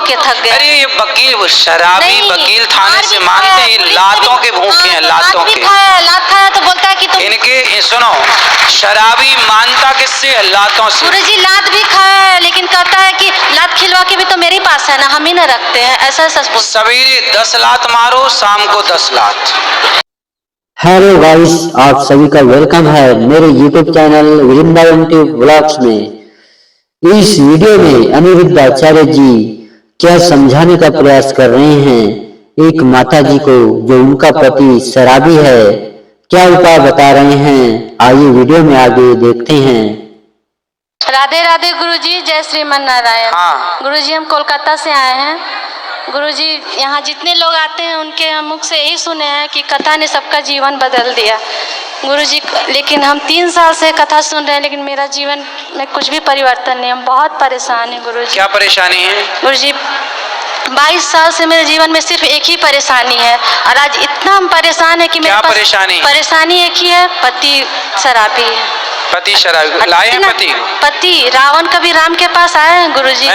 के थक गए। अरे ये वकील, शराबी वकील थाने से मानते हैं, लातों के भूखे हैं, लातों के। लात खाया तो बोलता है कि तुम इनके सुनो, शराबी मानता किससे है? लातों से। गुरुजी लात भी खाया है, लेकिन कहता है कि लात खिलवा के भी तो मेरे पास है ना, हम ही ना रखते हैं, ऐसा सच बोल। सवेरे 10 लात मारो, शाम को 10 लात। हेलो गाइस, आप सभी का वेलकम है मेरे YouTube channel Vrindavan tube vlogs में। इस वीडियो में अनिरुद्ध आचार्य जी क्या समझाने का प्रयास कर रहे हैं एक माता जी को जो उनका पति शराबी है, क्या उपाय बता रहे हैं, आइए वीडियो में आगे देखते हैं। राधे राधे गुरुजी, जय श्रीमन नारायण। हाँ। गुरुजी हम कोलकाता से आए हैं। गुरुजी यहाँ जितने लोग आते हैं उनके मुख से यही सुने हैं कि कथा ने सबका जीवन बदल दिया। गुरुजी लेकिन हम 3 साल से कथा सुन रहे हैं, लेकिन मेरा जीवन में कुछ भी परिवर्तन नहीं, हम बहुत परेशान हैं गुरुजी। क्या परेशानी है? गुरुजी 22 साल से मेरे जीवन में सिर्फ एक ही परेशानी है, और आज इतना हम परेशान है कि मेरे पास परेशानी एक ही है, पति शराबी है। पति शराबी लाए हैं? पति रावण कभी राम के पास आए हैं गुरुजी,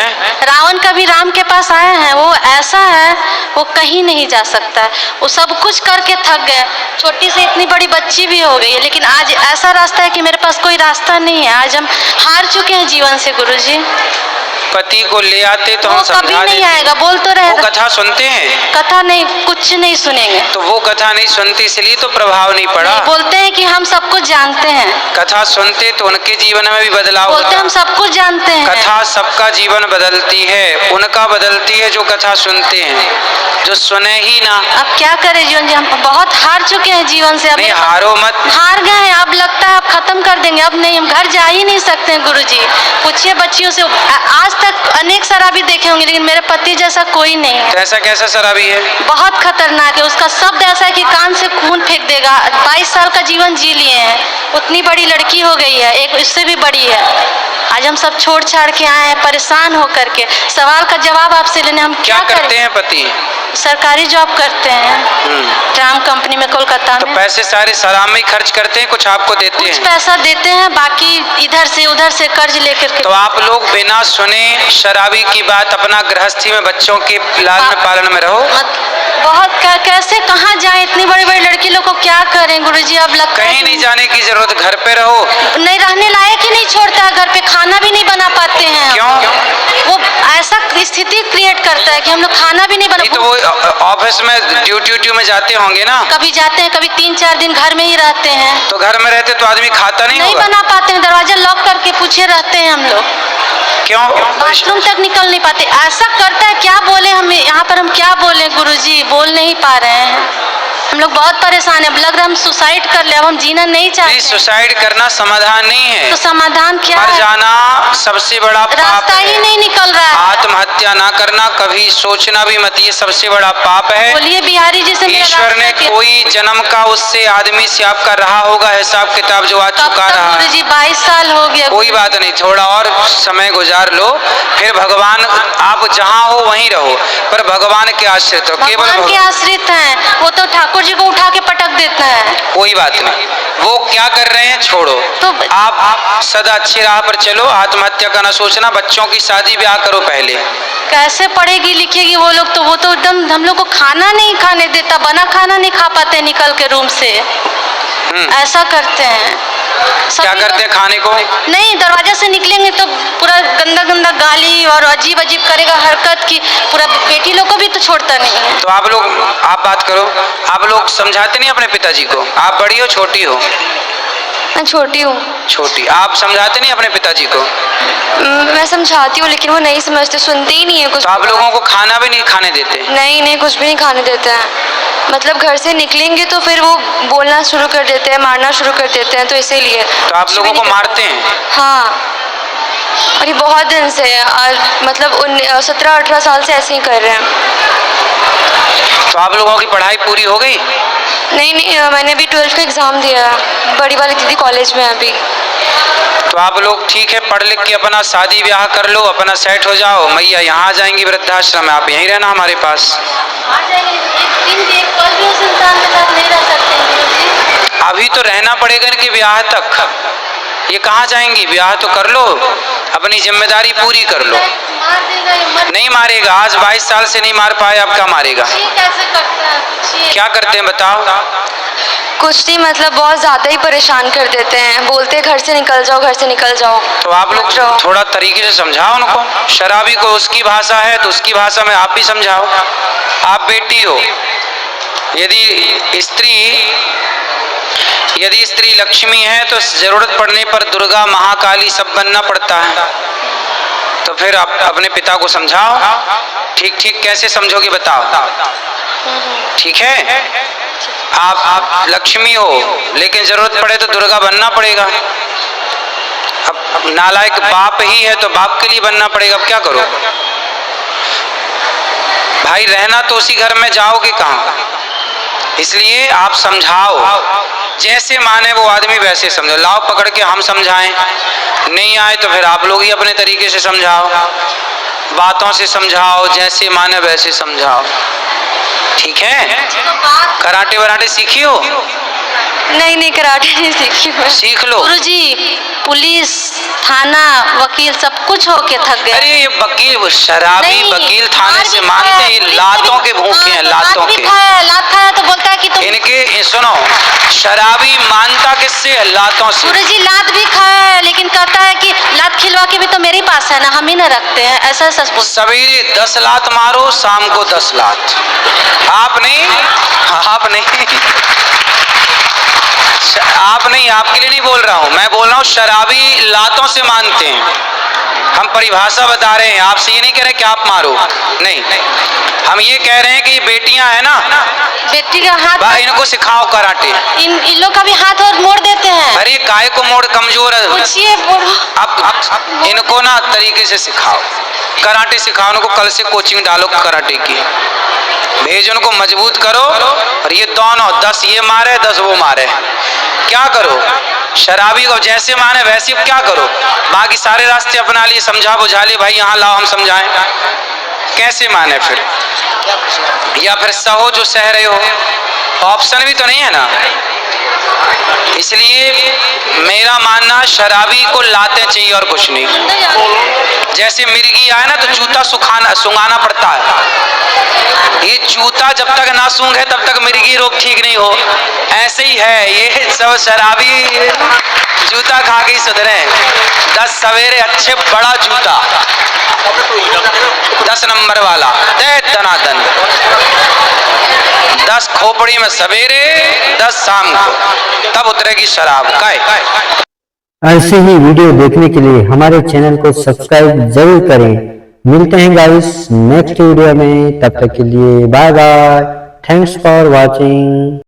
रावण कभी राम के पास आए हैं। वो ऐसा है, वो कहीं नहीं जा सकता है, वो सब कुछ करके थक गए, छोटी से इतनी बड़ी बच्ची भी हो गई है, लेकिन आज ऐसा रास्ता है कि मेरे पास कोई रास्ता नहीं है। आज हम हार चुके हैं जीवन से गुरुजी। पति को ले आते तो हम समझा कभी नहीं आएगा, बोल तो रहे। वो कथा सुनते हैं? कथा नहीं, कुछ नहीं सुनेंगे। तो वो कथा नहीं सुनते इसलिए तो प्रभाव नहीं पड़ा। बोलते हैं कि हम सब कुछ जानते हैं। कथा सुनते तो उनके जीवन में भी बदलाव बोलते हैं हम सब कुछ जानते हैं। कथा सबका जीवन बदलती है, उनका बदलती है जो कथा सुनते हैं, जो सुने ही ना। अब क्या करें जीवन जी, हम बहुत हार चुके हैं जीवन से। अब नहीं हारो मत। हार गए हैं, अब लगता है अब खत्म कर देंगे, अब नहीं, हम घर जा ही नहीं सकते हैं गुरुजी। पूछिए बच्चियों से, आज तक अनेक शराबी देखे होंगे, लेकिन मेरे पति जैसा कोई नहीं है। ऐसा कैसा शराबी है? बहुत खतरनाक है, उसका शब्द ऐसा है कि कान से खून फेंक देगा। 22 साल का जीवन जी लिए हैं, उतनी बड़ी लड़की हो गई है, एक इससे भी बड़ी है। आज हम सब छोड़ छाड़ के आए हैं परेशान होकर के। सवाल का जवाब आपसे लेने हम क्या करते हैं? पति सरकारी जॉब करते हैं, ट्राम कंपनी में कोलकाता में। तो पैसे सारे शराब में खर्च करते हैं, कुछ आपको देते हैं? कुछ पैसा देते हैं, बाकी इधर से उधर से कर्ज लेकर के। तो आप लोग बिना सुने शराबी की बात अपना गृहस्थी में बच्चों के लालन पालन में रहो। बहुत कैसे कहाँ जाए, इतनी बड़ी बड़ी लड़की लोग को क्या करें गुरुजी। अब लगता है कहीं नहीं जाने की जरूरत, घर पे रहो। नहीं रहने लायक ही नहीं छोड़ता है, घर पे खाना भी नहीं बना पाते हैं। क्यों? वो ऐसा स्थिति क्रिएट करता है कि हम लोग खाना भी नहीं बना। तो वो ऑफिस में ड्यूटी में जाते होंगे ना? कभी जाते हैं, कभी 3-4 दिन घर में ही रहते हैं। तो घर में रहते तो आदमी खाता नहीं होगा? बना पाते हैं, दरवाजा लॉक करके पूछे रहते हैं हम लोग। क्यों? बाथरूम तक निकल नहीं पाते। ऐसा करता है, क्या बोले हम यहाँ पर, हम क्या बोले गुरुजी, बोल नहीं पा रहे हैं। हम लोग बहुत परेशान है, अब लग रहा है हम सुसाइड कर ले, अब हम जीना नहीं चाहते। सुसाइड करना समाधान नहीं है। तो समाधान क्या है? मर जाना सबसे बड़ा पाप है। रास्ता ही नहीं निकल रहा है। आत्महत्या ना करना, कभी सोचना भी मत, ये सबसे बड़ा पाप है। बोलिए बिहारी जी से। ईश्वर ने कोई जन्म का उससे आदमी से आपका रहा होगा हिसाब किताब, जो आज चुका रहा है। गुरुजी 22 साल हो गया। कोई बात नहीं, थोड़ा और समय गुजार लो, फिर भगवान, आप जहाँ हो वहीं रहो, पर भगवान के आश्रित हो। केवल भगवान के आश्रित हैं, वो तो ठाकुर जी को उठा के पटक देता है। कोई बात नहीं, वो क्या कर रहे हैं छोड़ो। तो आप सदा अच्छी राह पर चलो, आत्महत्या का ना सोचना, बच्चों की शादी ब्याह करो पहले। कैसे पढ़ेगी लिखेगी वो लोग, तो वो तो एकदम हम लोग को खाना नहीं खाने देता, बना खाना नहीं खा पाते निकल के रूम से। ऐसा करते हैं। क्या करते हैं? खाने को नहीं, दरवाजा से निकलेंगे तो पूरा गंदा गंदा गाली और अजीब अजीब करेगा हरकत की, पूरा बेटी लोग को भी तो छोड़ता नहीं है। तो आप बात करो, आप लोग समझाते नहीं अपने पिताजी को? आप बड़ी हो छोटी हो? मैं छोटी हूँ। छोटी। आप समझाते नहीं अपने पिताजी को? मैं समझाती हूँ, लेकिन वो नहीं समझते, सुनते ही नहीं है कुछ। तो आप लोगों को खाना भी नहीं खाने देते? नहीं, कुछ भी नहीं खाने देते हैं। मतलब घर से निकलेंगे तो फिर वो बोलना शुरू कर देते हैं, मारना शुरू कर देते हैं, तो इसीलिए। तो आप लोगों को मारते हैं? हाँ, और ये बहुत दिन से है, और मतलब 17-18 साल से ऐसे ही कर रहे हैं। तो आप लोगों की पढ़ाई पूरी हो गई? नहीं, मैंने अभी 12th का एग्ज़ाम दिया है, बड़ी वाली दीदी कॉलेज में है अभी। तो आप लोग ठीक है, पढ़ लिख के अपना शादी ब्याह कर लो, अपना सेट हो जाओ। मैया यहाँ आ जाएंगी वृद्धाश्रम में, आप यहीं रहना हमारे पास। अभी तो रहना पड़ेगा इनके ब्याह तक, ये कहाँ जाएंगी? ब्याह तो कर लो, अपनी जिम्मेदारी पूरी कर लो। मार देगा ये, मर नहीं मारेगा, आज 22 साल से नहीं मार पाए, अब क्या मारेगा? कैसे करता है पूछिए। क्या करते हैं बताओ? कुछ नहीं, मतलब बहुत ज़्यादा ही परेशान कर देते हैं, बोलते हैं घर से निकल जाओ, घर से निकल जाओ। तो आप लोग थोड़ा तरीके से समझाओ उनको। शराबी को उसकी भाषा है तो उसकी भाषा में आप भी समझाओ। आप बेटी हो, यदि स्त्री लक्ष्मी है तो जरूरत पड़ने पर दुर्गा, महाकाली सब बनना पड़ता है। तो फिर आप अपने पिता को समझाओ। ठीक ठीक कैसे समझोगे बताओ? ठीक है, आप लक्ष्मी हो लेकिन जरूरत पड़े तो दुर्गा बनना पड़ेगा। अब नालायक बाप ही है तो बाप के लिए बनना पड़ेगा। अब क्या करो भाई? रहना तो उसी घर में, जाओगे कहाँ? इसलिए आप समझाओ, जैसे माने वो आदमी वैसे समझो। लाओ पकड़ के हम समझाएं, नहीं आए तो फिर आप लोग ही अपने तरीके से समझाओ, बातों से समझाओ, जैसे माने वैसे समझाओ। ठीक है? कराटे वराटे सीखी हो? नहीं, कराटे नहीं सीखी मैं। सीख लो। गुरुजी, पुलिस, थाना, वकील सब कुछ होके थक गए। अरे ये वकील, शराबी नहीं, वकील थाने मार से भी मानते खाया, हैं, पुलिस लातों भी- के भूखे हैं, हाँ, लातों लात भी के। खाया, लात खाया तो बोलता है कि तुम। इनके सुनो, शराबी मानता किससे है? लातों से। गुरुजी लात भी खाया है लेकिन कहता है कि लात खिलवा के भी तो मेरे पास है ना, हम ही ना रखते हैं, ऐसा सच बोल। सवेरे 10 लात मारो, शाम को 10 लात। आप नहीं, आपके लिए नहीं बोल रहा हूँ, मैं बोल रहा हूँ शराबी लातों से मानते हैं। हम परिभाषा बता रहे हैं, आपसे ये नहीं कह रहे कि आप मारो, नहीं, हम ये कह रहे हैं कि बेटियां है ना, बेटी का हाथ, इनको सिखाओ कराटे। इन लोग का भी हाथ और मोड़ देते हैं। अरे काय को मोड़, कमजोर है। पूछिए बोलो। अब इनको ना तरीके से सिखाओ, कराटे सिखाओ उनको। कल से कोचिंग डालो कराटे की, भेज उनको, मजबूत करो। और ये दोनों 10 ये मारे 10 वो मारे, क्या करो? शराबी को जैसे माने वैसे क्या करो? बाकी सारे रास्ते अपना लिए, समझा बुझा लिए, भाई यहाँ लाओ हम समझाएं। कैसे माने फिर? या फिर सहो जो सह रहे हो, ऑप्शन भी तो नहीं है ना। इसलिए मेरा मानना, शराबी को लाते चाहिए और कुछ नहीं। जैसे मिर्गी आए ना तो जूता सुंघाना पड़ता है। ये जूता जब तक ना सूंघे तब तक मिर्गी रोग ठीक नहीं हो। ऐसे ही है ये सब शराबी, जूता खा के ही सुधरे। 10 सवेरे अच्छे बड़ा जूता, 10 नंबर वाला, दे दनादन, 10 खोपड़ी में सवेरे, 10 शाम को, तब उतरेगी शराब। ऐसे ही वीडियो देखने के लिए हमारे चैनल को सब्सक्राइब जरूर करें। मिलते हैं गाइस नेक्स्ट वीडियो में, तब तक के लिए bye bye, thanks for watching.